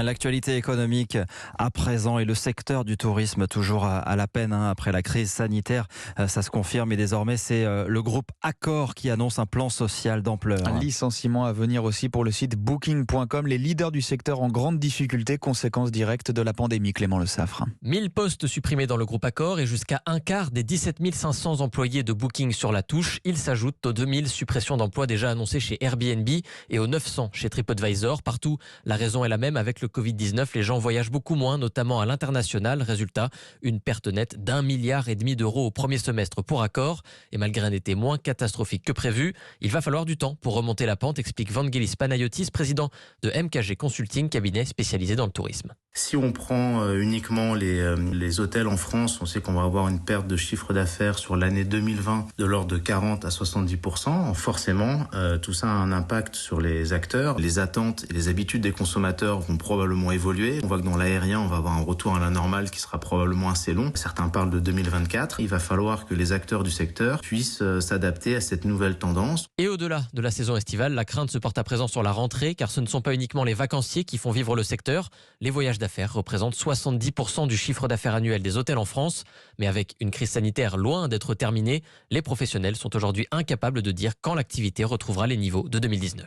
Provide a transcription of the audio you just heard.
L'actualité économique à présent et le secteur du tourisme toujours à la peine après la crise sanitaire. Ça se confirme et désormais c'est le groupe Accor qui annonce un plan social d'ampleur. Un licenciement à venir aussi pour le site Booking.com. Les leaders du secteur en grande difficulté, conséquence directe de la pandémie. Clément Le Saffre. 1000 postes supprimés dans le groupe Accor et jusqu'à un quart des 17 500 employés de Booking sur la touche. Ils s'ajoutent aux 2000 suppressions d'emplois déjà annoncées chez Airbnb et aux 900 chez TripAdvisor. Partout, la raison est la même avec le Covid-19. Les gens voyagent beaucoup moins, notamment à l'international. Résultat, une perte nette d'1,5 milliard d'euros au premier semestre pour Accor. Et malgré un été moins catastrophique que prévu, il va falloir du temps pour remonter la pente, explique Vangelis Panayotis, président de MKG Consulting, cabinet spécialisé dans le tourisme. Si on prend uniquement les hôtels en France, on sait qu'on va avoir une perte de chiffre d'affaires sur l'année 2020 de l'ordre de 40 à 70%. Forcément, tout ça a un impact sur les acteurs. Les attentes et les habitudes des consommateurs vont probablement évoluer. On voit que dans l'aérien, on va avoir un retour à la normale qui sera probablement assez long. Certains parlent de 2024. Il va falloir que les acteurs du secteur puissent s'adapter à cette nouvelle tendance. Et au-delà de la saison estivale, la crainte se porte à présent sur la rentrée, car ce ne sont pas uniquement les vacanciers qui font vivre le secteur. Les voyages d'affaires représentent 70% du chiffre d'affaires annuel des hôtels en France. Mais avec une crise sanitaire loin d'être terminée, les professionnels sont aujourd'hui incapables de dire quand l'activité retrouvera les niveaux de 2019.